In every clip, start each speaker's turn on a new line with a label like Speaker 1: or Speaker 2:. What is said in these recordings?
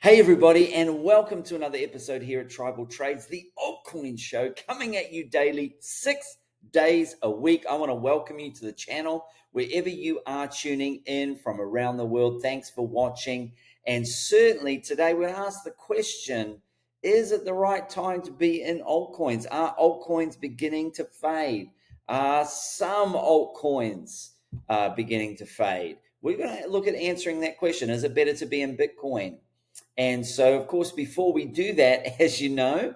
Speaker 1: Hey everybody, and welcome to another episode here at Tribal Trades, the Altcoin show, coming at you daily, 6 days a week. I want to welcome you to the channel wherever you are tuning in from around the world. Thanks for watching. And certainly today we're going to ask the question, is it the right time to be in altcoins? Are altcoins beginning to fade? Are some altcoins beginning to fade? We're going to look at answering that question. Is it better to be in Bitcoin? And so, of course, before we do that, as you know,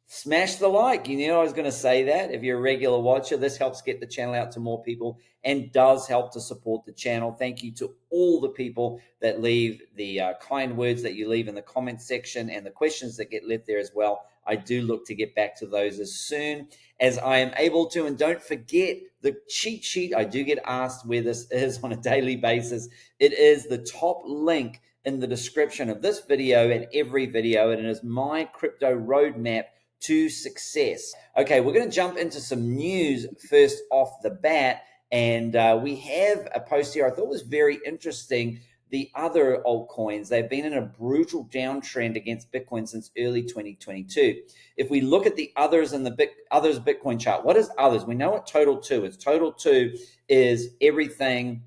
Speaker 1: smash the like. You know I was going to say that. If you're a regular watcher, this helps get the channel out to more people and does help to support the channel. Thank you to all the people that leave the kind words that you leave in the comment section and the questions that get left there as well. I do look to get back to those as soon as I am able to. And don't forget the cheat sheet. I do get asked where this is on a daily basis. It is the top link in the description of this video and every video, and it is my crypto roadmap to success. Okay, we're going to jump into some news first off the bat, and we have a post here I thought was very interesting. The other altcoins, they've been in a brutal downtrend against Bitcoin since early 2022. If we look at the others in the others Bitcoin chart, what is others? We know what total 2 is. Total 2 is everything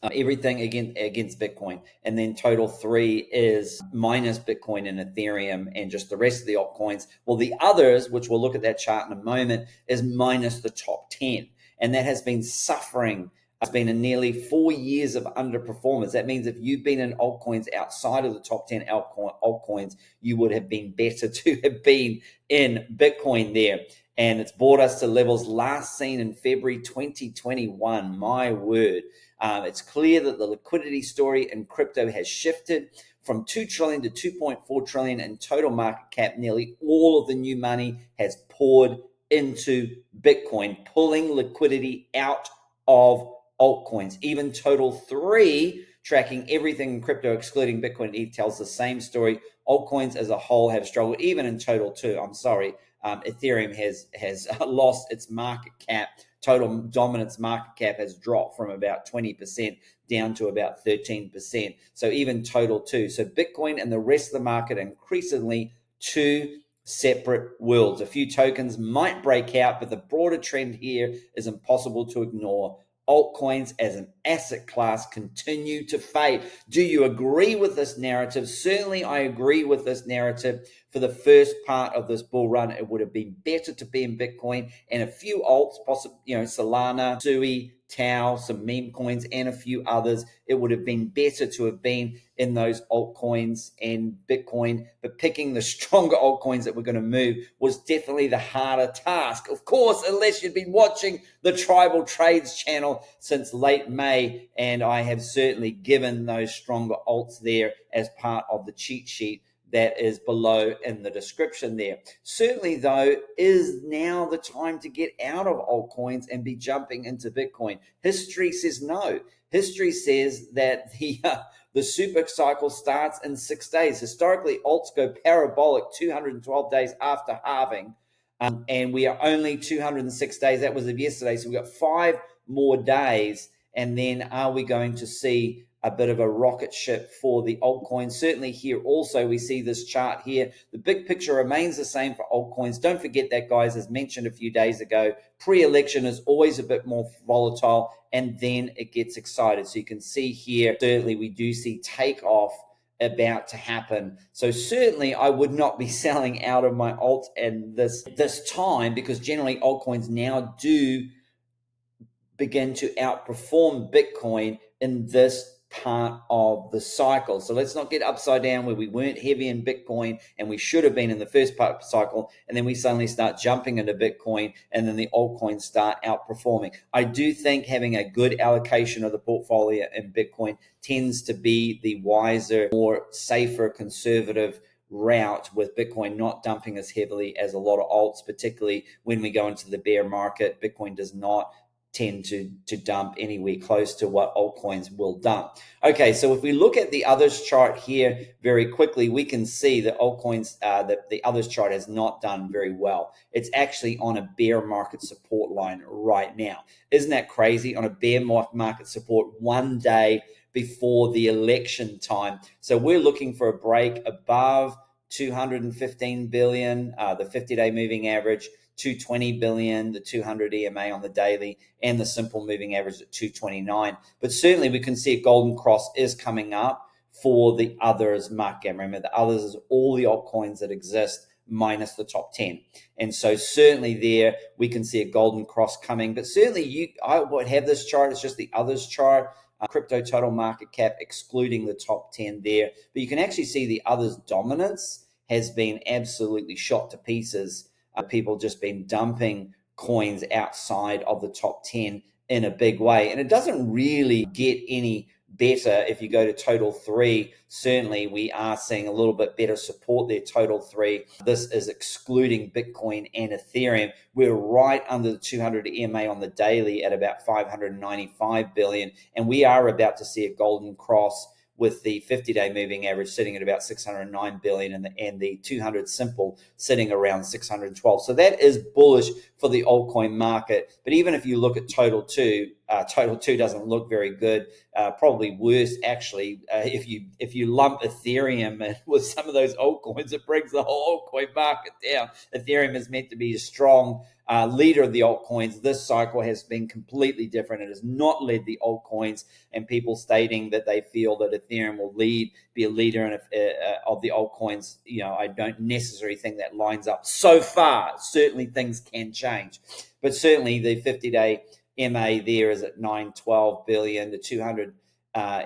Speaker 1: against Bitcoin. And then total 3 is minus Bitcoin and Ethereum and just the rest of the altcoins. Well, the others, which we'll look at that chart in a moment, is minus the top 10. And that has been suffering. It's been in nearly 4 years of underperformance. That means if you've been in altcoins outside of the top 10 altcoins, you would have been better to have been in Bitcoin there. And it's brought us to levels last seen in February 2021. My word. It's clear that the liquidity story in crypto has shifted from 2 trillion to 2.4 trillion in total market cap. Nearly all of the new money has poured into Bitcoin, pulling liquidity out of altcoins. Even total 3, tracking everything in crypto, excluding Bitcoin and ETH, tells the same story. Altcoins as a whole have struggled, even in total 2. I'm sorry. Ethereum has lost its market cap. Total dominance market cap has dropped from about 20% down to about 13%. So even total 2. So Bitcoin and the rest of the market increasingly 2 separate worlds. A few tokens might break out, but the broader trend here is impossible to ignore. Altcoins as an asset class continue to fade. Do you agree with this narrative? Certainly I agree with this narrative. For the first part of this bull run, it would have been better to be in Bitcoin and a few alts, possibly, Solana, Sui, Tau, some meme coins, and a few others. It would have been better to have been in those altcoins and Bitcoin, but picking the stronger altcoins that were going to move was definitely the harder task. Of course, unless you've been watching the Tribal Trades channel since late May, and I have certainly given those stronger alts there as part of the cheat sheet that is below in the description there. Certainly, though, is now the time to get out of altcoins and be jumping into Bitcoin. History says no. History says that the super cycle starts in 6 days. Historically, alts go parabolic 212 days after halving, and we are only 206 days. That was of yesterday, so we've got 5 more days, and then are we going to see a bit of a rocket ship for the altcoins? Certainly here also we see this chart here. The big picture remains the same for altcoins. Don't forget that, guys, as mentioned a few days ago, pre-election is always a bit more volatile and then it gets excited. So you can see here, certainly we do see takeoff about to happen. So certainly I would not be selling out of my alt and this time, because generally altcoins now do begin to outperform Bitcoin in this part of the cycle. So let's not get upside down where we weren't heavy in Bitcoin and we should have been in the first part of the cycle, and then we suddenly start jumping into Bitcoin and then the altcoins start outperforming. I do think having a good allocation of the portfolio in Bitcoin tends to be the wiser, more safer, conservative route, with Bitcoin not dumping as heavily as a lot of alts, particularly when we go into the bear market. Bitcoin does not tend to dump anywhere close to what altcoins will dump. Okay, so if we look at the others chart here very quickly, we can see that altcoins, that the others chart has not done very well. It's actually on a bear market support line right now. Isn't that crazy? On a bear market support, 1 day before the election time. So we're looking for a break above 215 billion, the 50-day moving average, 220 billion, the 200 EMA on the daily, and the simple moving average at 229. But certainly we can see a golden cross is coming up for the others market. Remember, the others is all the altcoins that exist minus the top 10. And so certainly there we can see a golden cross coming. But certainly I would have this chart. It's just the others chart. Crypto total market cap excluding the top 10 there. But you can actually see the others dominance has been absolutely shot to pieces. People just been dumping coins outside of the top 10 in a big way. And it doesn't really get any better if you go to total 3. Certainly we are seeing a little bit better support there, total 3. This is excluding Bitcoin and Ethereum. We're right under the 200 EMA on the daily at about 595 billion, and we are about to see a golden cross with the 50-day moving average sitting at about 609 billion and the 200 simple sitting around 612. So that is bullish for the altcoin market. But even if you look at total 2 doesn't look very good. Probably worse, actually, if you lump Ethereum in with some of those altcoins, it brings the whole altcoin market down. Ethereum is meant to be a strong leader of the altcoins. This cycle has been completely different. It has not led the altcoins, and people stating that they feel that Ethereum will be a leader of the altcoins. I don't necessarily think that lines up so far. Certainly things can change, but certainly the 50-day MA there is at 912 billion. The 200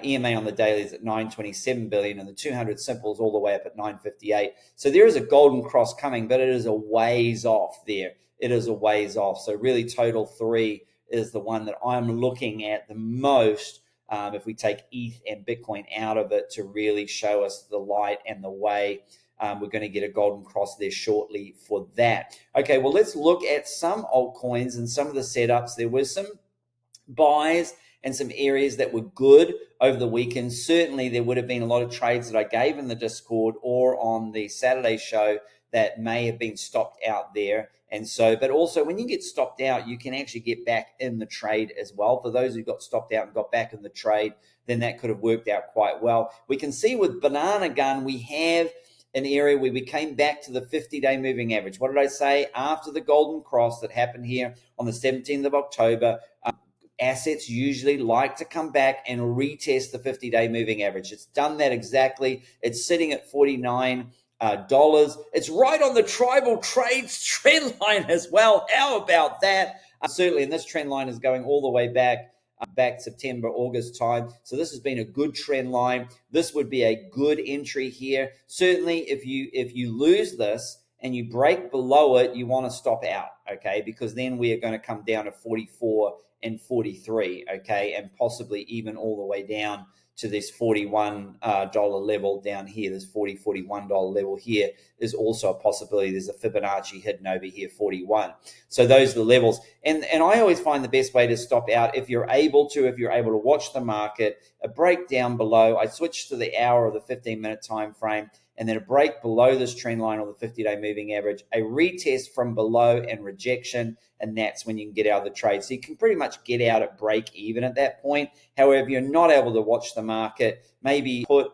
Speaker 1: EMA on the daily is at 927 billion, and the 200 simple is all the way up at 958. So there is a golden cross coming, but it is a ways off there. It is a ways off. So really total 3 is the one that I'm looking at the most, if we take ETH and Bitcoin out of it, to really show us the light and the way. We're going to get a golden cross there shortly for that. Okay, well, let's look at some altcoins and some of the setups. There were some buys and some areas that were good over the weekend. Certainly there would have been a lot of trades that I gave in the Discord or on the Saturday show that may have been stopped out there. And so, but also when you get stopped out, you can actually get back in the trade as well. For those who got stopped out and got back in the trade, then that could have worked out quite well. We can see with Banana Gun, we have an area where we came back to the 50-day moving average. What did I say? After the golden cross that happened here on the 17th of October, assets usually like to come back and retest the 50-day moving average. It's done that exactly. It's sitting at $49. It's right on the tribal trades trend line as well. How about that? Certainly, and this trend line is going all the way back September, August time. So this has been a good trend line. This would be a good entry here. Certainly, if you lose this and you break below it, you want to stop out, okay? Because then we are going to come down to 44 and 43, okay? And possibly even all the way down to this $41 level down here. This $41 level here is also a possibility. There's a Fibonacci hidden over here, 41. So those are the levels. And I always find the best way to stop out, if you're able to watch the market, a break down below. I switch to the hour or the 15-minute time frame, and then a break below this trend line or the 50-day moving average, a retest from below and rejection, and that's when you can get out of the trade. So you can pretty much get out at break even at that point. However, if you're not able to watch the market, maybe put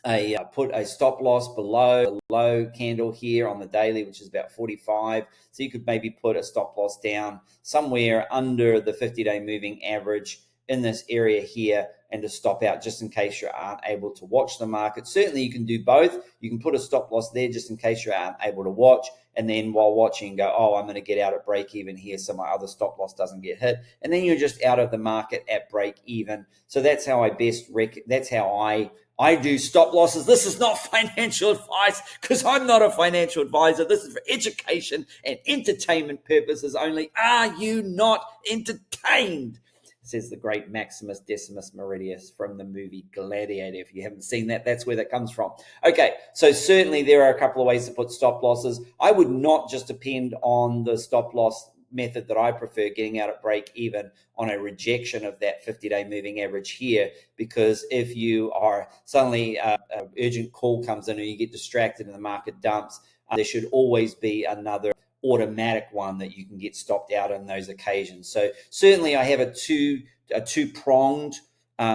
Speaker 1: a stop loss below the low candle here on the daily, which is about 45. So you could maybe put a stop loss down somewhere under the 50-day moving average in this area here, and to stop out just in case you aren't able to watch the market. Certainly you can do both. You can put a stop loss there just in case you aren't able to watch, and then while watching go, I'm going to get out at break even here so my other stop loss doesn't get hit, and then you're just out of the market at break even. So that's how I that's how I do stop losses. This is not financial advice, because I'm not a financial advisor. This is for education and entertainment purposes only. Are you not entertained? Says the great Maximus Decimus Meridius from the movie Gladiator. If you haven't seen that, that's where that comes from. Okay, so certainly there are a couple of ways to put stop losses. I would not just depend on the stop loss method that I prefer, getting out at break even on a rejection of that 50-day moving average here, because if you are suddenly an urgent call comes in or you get distracted and the market dumps, there should always be another automatic one that you can get stopped out on those occasions. So certainly I have a two-pronged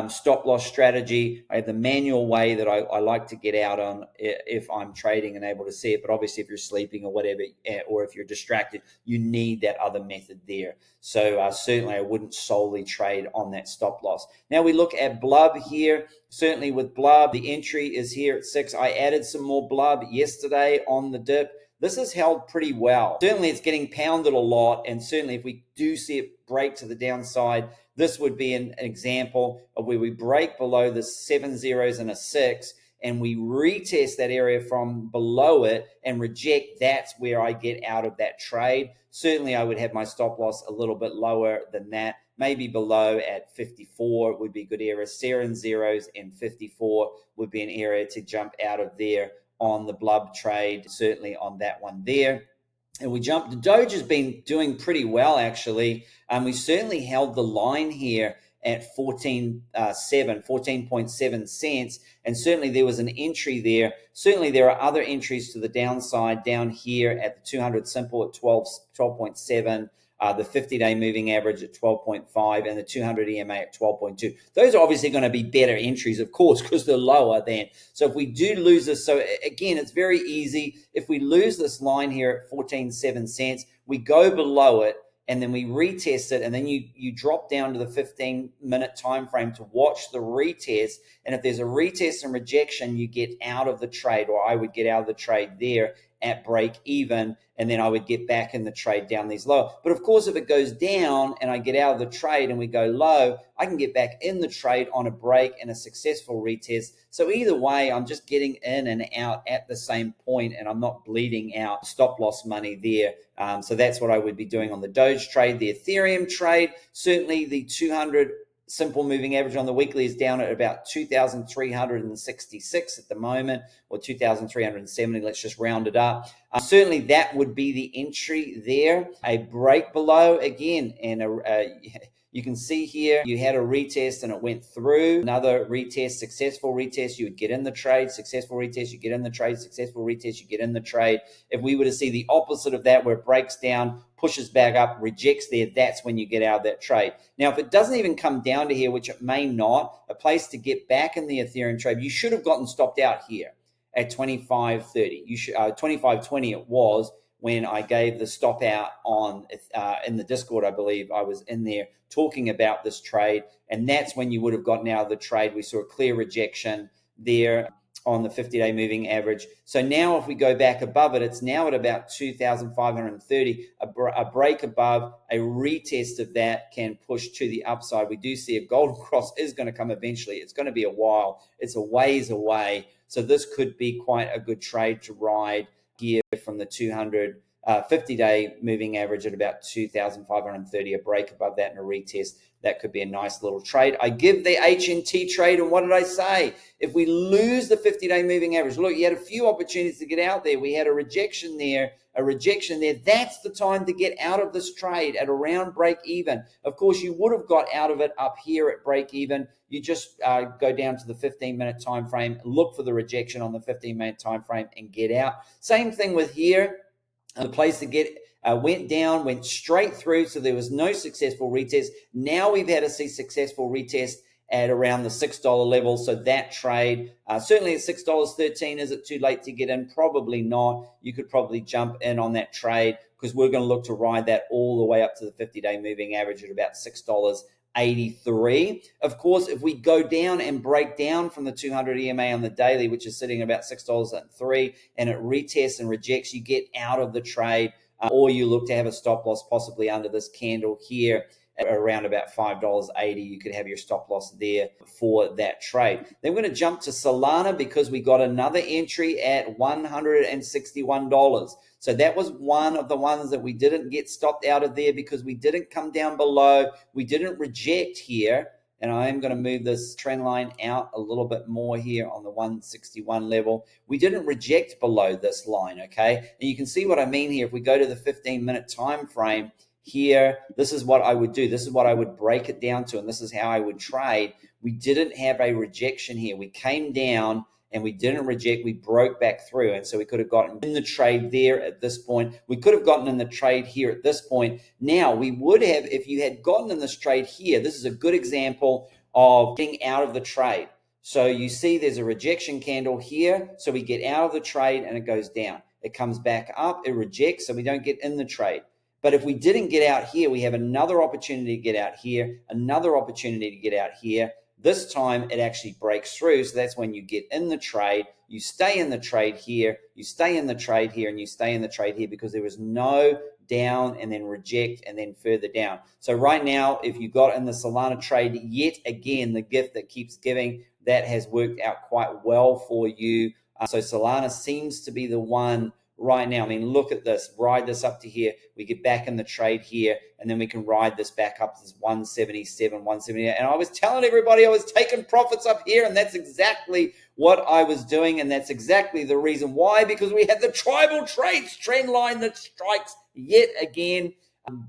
Speaker 1: stop loss strategy. I have the manual way that I like to get out on if I'm trading and able to see it. But obviously, if you're sleeping or whatever, or if you're distracted, you need that other method there. So certainly, I wouldn't solely trade on that stop loss. Now we look at blub here. Certainly with blub, the entry is here at 6. I added some more blub yesterday on the dip. This has held pretty well. Certainly, it's getting pounded a lot, and certainly if we do see it break to the downside, this would be an example of where we break below the 7 zeros and a 6, and we retest that area from below it and reject. That's where I get out of that trade. Certainly, I would have my stop loss a little bit lower than that. Maybe below at 54 would be a good area. 7 zeros and 54 would be an area to jump out of there on the blub trade, certainly on that one there. And we jumped. The Doge has been doing pretty well, actually. We certainly held the line here at 14.7 cents. And certainly there was an entry there. Certainly there are other entries to the downside down here at the 200 simple at 12.7. The 50-day moving average at 12.5 and the 200 EMA at 12.2. Those are obviously going to be better entries, of course, because they're lower than. So if we do lose this, so again, it's very easy. If we lose this line here at 14.7 cents, we go below it and then we retest it, and then you drop down to the 15-minute time frame to watch the retest. And if there's a retest and rejection, you get out of the trade, or I would get out of the trade there at break even, and then I would get back in the trade down these low. But of course, if it goes down and I get out of the trade and we go low, I can get back in the trade on a break and a successful retest. So either way, I'm just getting in and out at the same point, and I'm not bleeding out stop loss money there. So that's what I would be doing on the Doge trade. The Ethereum trade, certainly the 200 simple moving average on the weekly is down at about 2,366 at the moment, or 2,370. Let's just round it up. Certainly that would be the entry there. A break below again, and you can see here you had a retest and it went through. Another retest, successful retest, you would get in the trade. Successful retest, you get in the trade. Successful retest, you get in the trade. If we were to see the opposite of that, where it breaks down, pushes back up, rejects there, that's when you get out of that trade. Now, if it doesn't even come down to here, which it may not, a place to get back in the Ethereum trade, you should have gotten stopped out here at 25.30. You should 25.20 it was when I gave the stop out on in the Discord. I believe I was in there talking about this trade, and that's when you would have gotten out of the trade. We saw a clear rejection there on the 50-day moving average. So now if we go back above it, it's now at about 2,530. A break above, a retest of that can push to the upside. We do see a golden cross is going to come eventually. It's going to be a while. It's a ways away. So this could be quite a good trade to ride here from the 200 50-day moving average at about 2,530, a break above that and a retest. That could be a nice little trade. I give the HNT trade, and what did I say? If we lose the 50-day moving average, look, you had a few opportunities to get out there. We had a rejection there, That's the time to get out of this trade at around break even. Of course, you would have got out of it up here at break even. You just go down to the 15-minute time frame, look for the rejection on the 15-minute time frame, and get out. Same thing with here. The place to get went down, went straight through, so there was no successful retest. Now we've had to see successful retest at around the $6 level. So that trade, certainly at $6.13, is it too late to get in? Probably not. You could probably jump in on that trade because we're going to look to ride that all the way up to the 50-day moving average at about $6.83. Of course, if we go down and break down from the 200 EMA on the daily, which is sitting at about $6.03, and it retests and rejects, you get out of the trade, or you look to have a stop loss possibly under this candle here at around about $5.80. You could have your stop loss there for that trade. Then we're going to jump to Solana because we got another entry at $161. So that was one of the ones that we didn't get stopped out of there because we didn't come down below. We didn't reject here. And I am going to move this trend line out a little bit more here on the 161 level. We didn't reject below this line, okay? And you can see what I mean here. If we go to the 15-minute time frame here, this is what I would do. This is what I would break it down to, and this is how I would trade. We didn't have a rejection here. We came down and we didn't reject. We broke back through, and so we could have gotten in the trade there at this point. We could have gotten in the trade here at this point. Now, we would have, if you had gotten in this trade here, this is a good example of getting out of the trade. So you see there's a rejection candle here. So we get out of the trade and it goes down. It comes back up, it rejects, so we don't get in the trade. But if we didn't get out here, we have another opportunity to get out here, another opportunity to get out here. This time it actually breaks through. So that's when you get in the trade. You stay in the trade here, you stay in the trade here, and you stay in the trade here because there was no down and then reject and then further down. So right now, if you got in the Solana trade, yet again, the gift that keeps giving, that has worked out quite well for you. So Solana seems to be the one right now. I mean, look at this, ride this up to here. We get back in the trade here, and then we can ride this back up to this 177, 178. And I was telling everybody I was taking profits up here, and that's exactly what I was doing. And that's exactly the reason why, because we had the tribal trades trend line that strikes yet again,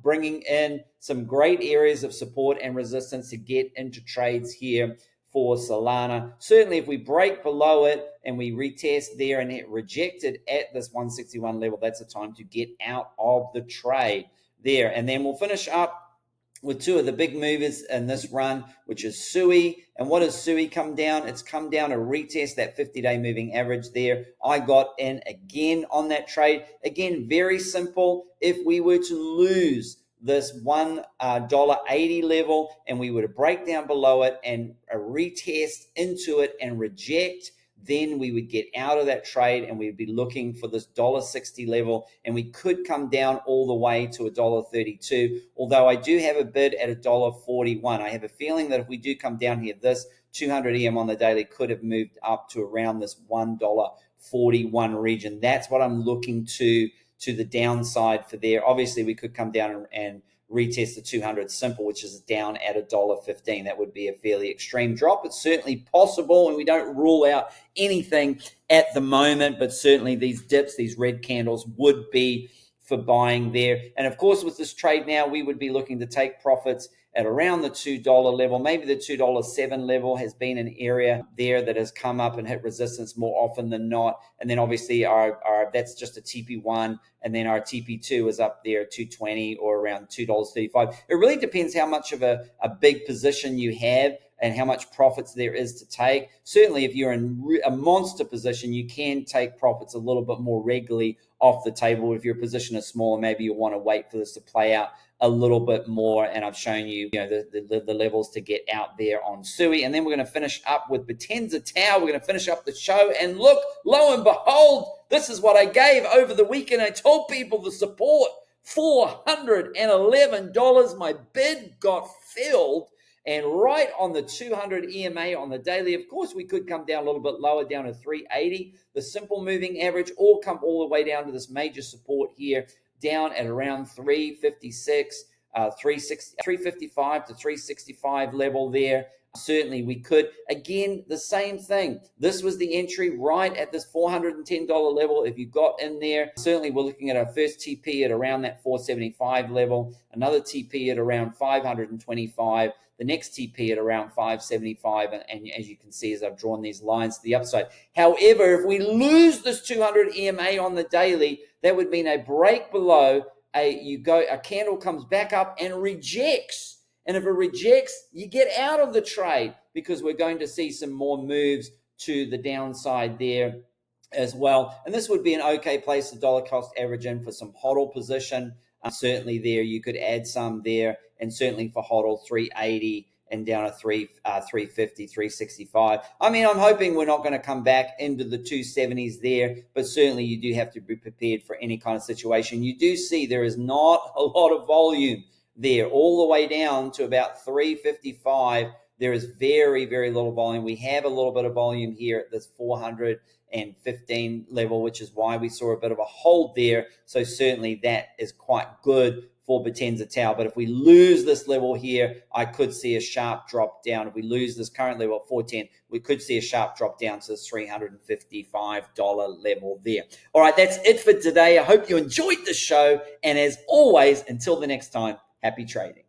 Speaker 1: bringing in some great areas of support and resistance to get into trades here for Solana. Certainly, if we break below it and we retest there and it rejected at this 161 level, that's the time to get out of the trade there. And then we'll finish up with two of the big movers in this run, which is SUI. And what does SUI come down? It's come down to retest that 50-day moving average there. I got in again on that trade. Again, very simple. If we were to lose this $1.80 level and we were to break down below it and a retest into it and reject, then we would get out of that trade and we'd be looking for this $1.60 level, and we could come down all the way to $1.32, although I do have a bid at $1.41. I have a feeling that if we do come down here, this 200 EM on the daily could have moved up to around this $1.41 region. That's what I'm looking to the downside for there. Obviously, we could come down and retest the 200 simple, which is down at $1.15. That would be a fairly extreme drop. It's certainly possible, and we don't rule out anything at the moment, but certainly these dips, these red candles would be for buying there. And of course, with this trade now, we would be looking to take profits at around the $2 level. Maybe the $2.07 level has been an area there that has come up and hit resistance more often than not. And then obviously our that's just a TP1, and then our TP2 is up there at $2.20 or around $2.35. It really depends how much of a big position you have and how much profits there is to take. Certainly, if you're in a monster position, you can take profits a little bit more regularly off the table. If your position is smaller, maybe you want to wait for this to play out a little bit more, and I've shown you, the levels to get out there on SUI. And then we're going to finish up with Potenza Tau. We're going to finish up the show, and look, lo and behold, this is what I gave over the weekend. I told people the support, $411. My bid got filled, and right on the 200 EMA on the daily. Of course, we could come down a little bit lower, down to 380. The simple moving average all come all the way down to this major support here, down at around 356, 355 to 365 level there. Certainly we could. Again, the same thing. This was the entry right at this $410 level. If you got in there, certainly we're looking at our first TP at around that 475 level, another TP at around 525, the next TP at around 575. And as you can see, as I've drawn these lines to the upside. However, if we lose this 200 EMA on the daily, that would mean a break below, a candle comes back up and rejects. And if it rejects, you get out of the trade, because we're going to see some more moves to the downside there as well. And this would be an okay place to dollar cost average in for some hodl position. Certainly there, you could add some there, and certainly for hodl 380 and down to 350, 365. I mean, I'm hoping we're not going to come back into the 270s there, but certainly you do have to be prepared for any kind of situation. You do see there is not a lot of volume there, all the way down to about 355. There is very, very little volume. We have a little bit of volume here at this 415 level, which is why we saw a bit of a hold there. So certainly that is quite good for Potenza Tau. But if we lose this level here, I could see a sharp drop down. If we lose this current level at 410, we could see a sharp drop down to this $355 level there. All right, that's it for today. I hope you enjoyed the show. And as always, until the next time, happy trading.